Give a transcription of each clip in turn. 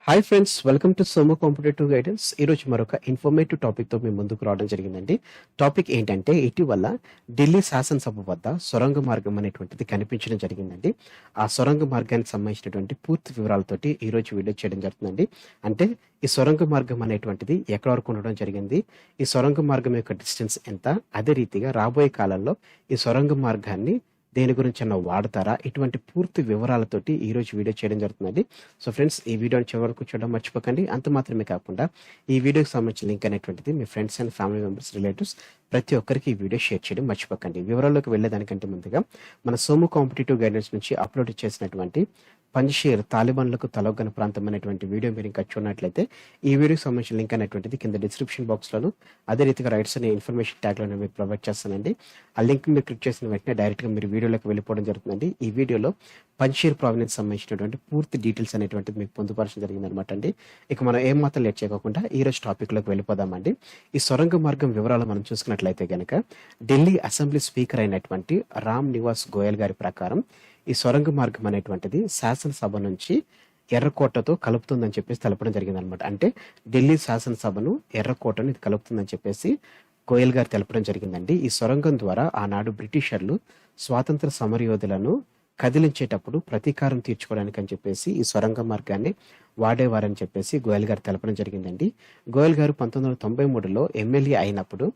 Hi friends, welcome to Somo competitive guidance. ఈరోజు మరొక informative టాపిక్తో మీ ముందుకు రావడం జరిగిందండి. టాపిక్ ఏంటంటే, ఇటీవల ఢిల్లీ శాసనసభ వద్ద సొరంగ మార్గం అనేటువంటిది కనిపించడం జరిగిందండి. ఆ సొరంగ మార్గానికి సంబంధించినటువంటి పూర్తి వివరాలతోటి ఈరోజు వీడియో చేయడం జరుగుతుందండి. అంటే ఈ సొరంగ మార్గం అనేటువంటిది ఎక్కడ వరకు ఉండడం జరిగింది, ఈ సొరంగ మార్గం యొక్క డిస్టెన్స్ ఎంత, అదే రీతిగా రాబోయే కాలంలో ఈ సొరంగ మార్గాన్ని దేని గురించి అన్న వాడతారా, ఇటువంటి పూర్తి వివరాలతోటి ఈరోజు వీడియో చేయడం జరుగుతుందండి. సో ఫ్రెండ్స్, ఈ వీడియోని చివరి వరకు చూడడం మర్చిపోకండి. అంత మాత్రమే కాకుండా ఈ వీడియోకి సంబంధించిన లింక్ అనేటువంటిది మీ friends and family members, relatives ప్రతి ఒక్కరికి ఈ వీడియో షేర్ చేయడం మర్చిపోకండి. వివరాల్లోకి వెళ్ళేదానికంటే ముందుగా మన సోము కాంపిటేటివ్ గైడెన్స్ నుంచి అప్లోడ్ చేసినటువంటి పంజ్షీర్ తాలిబాన్లకు తలొగ్గన ప్రాంతం అనేటువంటి వీడియో మీరు ఇంకా చూడనట్లయితే ఈ వీడియోకి సంబంధించిన లింక్ అనేటువంటిది కింద డిస్క్రిప్షన్ బాక్స్లోను, అదే రీతిగా రైట్స్ అనే ఇన్ఫర్మేషన్ ట్యాగ్లోనే మీకు ప్రొవైడ్ చేస్తానండి. ఆ లింక్ మీరు క్లిక్ చేసిన వెంటనే డైరెక్ట్గా మీరు వీడియోలోకి వెళ్ళిపోవడం జరుగుతుందండి. ఈ వీడియోలో పంజ్షీర్ ప్రావినెన్స్ సంబంధించినటువంటి పూర్తి డీటెయిల్స్ అనేటువంటిది మీకు పొందుపరచడం జరిగింది అనమాట అండి. ఇక మనం ఏం మాత్రం లేట్ చేయకుండా ఈ రోజు టాపిక్లోకి వెళ్ళిపోదామండి. ఈ సొరంగ మార్గం వివరాలు మనం చూసుకున్నట్లయితే కనుక ఢిల్లీ అసెంబ్లీ స్పీకర్ అయినటువంటి నివాస్ గోయల్ గారి ప్రకారం ఈ సొరంగ మార్గం అనేటువంటిది శాసనసభ నుంచి ఎర్రకోటతో కలుపుతుందని చెప్పేసి తెలపడం జరిగింది అనమాట. అంటే ఢిల్లీ శాసనసభను ఎర్రకోటను ఇది కలుపుతుందని చెప్పేసి గోయల్ గారు తెలపడం జరిగిందండి. ఈ సొరంగం ద్వారా ఆనాడు బ్రిటిషర్లు స్వాతంత్ర సమరయోధులను కదిలించేటప్పుడు ప్రతీకారం తీర్చుకోవడానికి అని చెప్పేసి ఈ సొరంగ మార్గాన్ని వాడేవారని చెప్పేసి గోయల్ గారు తెలపడం జరిగిందండి. గోయల్ గారు 1993లో ఎమ్మెల్యే అయినప్పుడు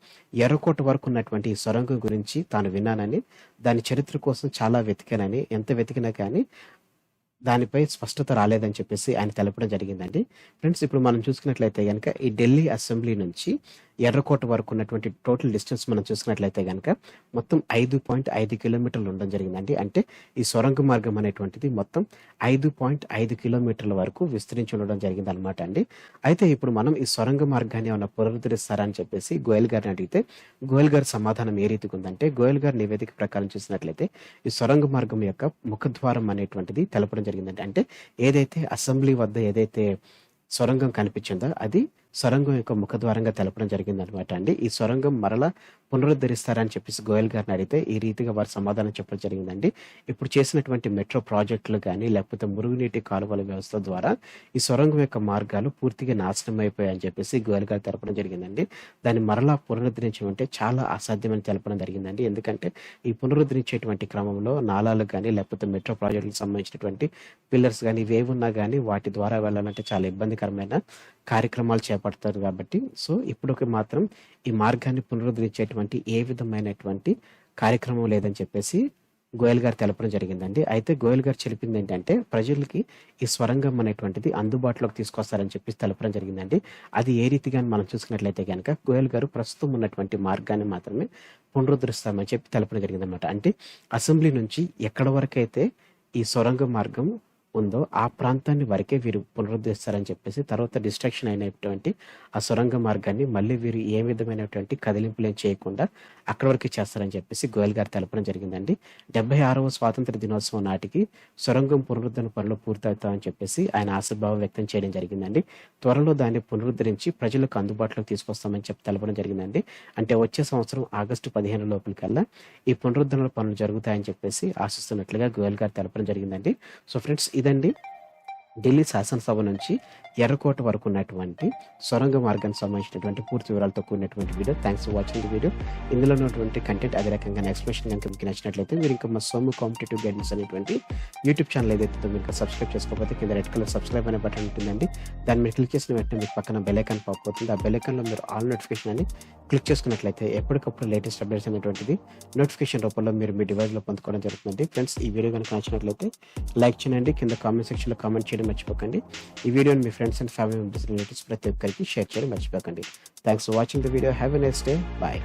ఎర్రకోట వరకు ఉన్నటువంటి ఈ సొరంగం గురించి తాను విన్నానని, దాని చరిత్ర కోసం చాలా వెతికానని, ఎంత వెతికినా కానీ దానిపై స్పష్టత రాలేదని చెప్పేసి ఆయన తెలపడం జరిగిందండి. ఫ్రెండ్స్, ఇప్పుడు మనం చూసుకున్నట్లయితే కనుక ఈ ఢిల్లీ అసెంబ్లీ నుంచి ఎర్రకోట వరకు ఉన్నటువంటి టోటల్ డిస్టెన్స్ మనం చూసుకున్నట్లయితే కనుక మొత్తం 5.5 కిలోమీటర్లు ఉండడం జరిగిందండి. అంటే ఈ సొరంగ మార్గం అనేటువంటిది మొత్తం 5.5 కిలోమీటర్ల వరకు విస్తరించి ఉండడం జరిగింది అనమాట అండి. అయితే ఇప్పుడు మనం ఈ సొరంగ మార్గాన్ని ఏమైనా పునరుద్ధరిస్తారా అని చెప్పేసి గోయల్ గారిని అడిగితే గోయల్ గారి సమాధానం ఏ రీతిగా ఉందంటే, గోయల్ గారి నివేదిక ప్రకారం చూసినట్లయితే ఈ సొరంగ మార్గం యొక్క ముఖద్వారం అనేటువంటిది తెలపడం జరిగిందండి. అంటే ఏదైతే అసెంబ్లీ వద్ద ఏదైతే సొరంగం కనిపించిందో అది సొరంగం యొక్క ముఖద్వారంగా తెలపడం జరిగింది అనమాట అండి. ఈ సొరంగం మరలా పునరుద్ధరిస్తారని చెప్పేసి గోయల్ గారిని అడిగితే ఈ రీతిగా వారు సమాధానం చెప్పడం జరిగిందండి. ఇప్పుడు చేసినటువంటి మెట్రో ప్రాజెక్టులు కానీ లేకపోతే మురుగునీటి కాలువల వ్యవస్థ ద్వారా ఈ సొరంగం యొక్క మార్గాలు పూర్తిగా నాశనం అయిపోయాయని చెప్పేసి గోయల్ గారు తెలపడం జరిగిందండి. దాన్ని మరలా పునరుద్ధరించమంటే చాలా అసాధ్యమని తెలపడం జరిగిందండి. ఎందుకంటే ఈ పునరుద్ధరించేటువంటి క్రమంలో నాలాలు కానీ లేకపోతే మెట్రో ప్రాజెక్టులకు సంబంధించినటువంటి పిల్లర్స్ కానీ ఇవేవి ఉన్నా కానీ వాటి ద్వారా వెళ్ళాలంటే చాలా ఇబ్బందికరమైన కార్యక్రమాలు చేపడతారు కాబట్టి సో ఇప్పుడు మాత్రం ఈ మార్గాన్ని పునరుద్ధరించేటువంటి ఏ విధమైనటువంటి కార్యక్రమం లేదని చెప్పేసి గోయల్ గారు తెలపడం జరిగిందండి. అయితే గోయల్ గారు చెప్పింది ఏంటంటే, ప్రజలకి ఈ స్వరంగం అనేటువంటిది అందుబాటులోకి తీసుకొస్తారని చెప్పేసి తెలపడం జరిగిందండి. అది ఏ రీతిగా మనం చూసుకున్నట్లయితే కనుక గోయల్ గారు ప్రస్తుతం ఉన్నటువంటి మార్గాన్ని మాత్రమే పునరుద్ధరిస్తామని చెప్పి తెలపడం జరిగింది అనమాట. అంటే అసెంబ్లీ నుంచి ఎక్కడ వరకైతే ఈ సొరంగ మార్గం ఉందో ఆ ప్రాంతాన్ని వరకే వీరు పునరుద్ధరిస్తారని చెప్పేసి, తర్వాత డిస్ట్రాక్షన్ అయినటువంటి ఆ సొరంగ మార్గాన్ని మళ్ళీ వీరు ఏ విధమైనటువంటి కదిలింపులు చేయకుండా అక్కడి వరకే చేస్తారని చెప్పేసి గోయల్ గారు తెలపడం జరిగిందండి. 76వ స్వాతంత్ర దినోత్సవం నాటికి సొరంగం పునరుద్ధరణ పనులు పూర్తవుతామని చెప్పేసి ఆయన ఆశాభావం వ్యక్తం చేయడం జరిగిందండి. త్వరలో దాన్ని పునరుద్ధరించి ప్రజలకు అందుబాటులోకి తీసుకొస్తామని చెప్పి తెలపడం జరిగిందండి. అంటే వచ్చే సంవత్సరం ఆగస్టు 15 లోపలికల్లా ఈ పునరుద్ధరణ పనులు జరుగుతాయని చెప్పేసి ఆశిస్తున్నట్లుగా గోయల్ గారు తెలపడం జరిగిందండి. సో ఫ్రెండ్స్, ఇదండి ఢిల్లీ శాసనసభ నుంచి ఎర్రకోట వరకు ఉన్నటువంటి సొరంగ మార్గానికి సంబంధించినటువంటి పూర్తి వివరాలతో కూడినటువంటి video. Thanks for watching the video. ఇందులో ఉన్నటువంటి కంటెంట్ అదే రకంగా ఎక్స్ప్లెనేషన్ కనుక మీకు నచ్చినట్లయితే మీరు ఇంకా మా సోము కాంపిటేటివ్ గైడెన్స్ అనేటువంటి యూట్యూబ్ ఛానల్ ఏదైతే మీరు సబ్స్క్రైబ్ చేసుకోకపోతే కింద రెడ్ కలర్ సబ్స్క్రైబ్ అనే బటన్ ఉంటుందండి. దాన్ని మీరు క్లిక్ చేసిన వెంటనే మీకు పక్కన బెల్ ఐకాన్ పాప్ అవుతుంది. ఆ బెల్ ఐకాన్లో మీరు ఆల్ నోటిఫికేషన్ అని క్లిక్ చేసుకున్నట్లయితే ఎప్పటికప్పుడు లేటెస్ట్ అప్డేట్స్ అనేటువంటిది నోటిఫికేషన్ రూపంలో మీరు మీ డివైస్లో పొందుకోవడం జరుగుతుంది. ఫ్రెండ్స్, ఈ వీడియో కనుక నచ్చినట్లయితే లైక్ చేయండి, కింద కామెంట్ సెక్షన్లో కామెంట్ చేయడం మర్చిపోకండి. ఈ వీడియోని మీ friends and family members, relatives ప్రతి ఒక్కరికి షేర్ చేయడం మర్చిపోకండి. Thanks for watching the video. Have a nice day. Bye.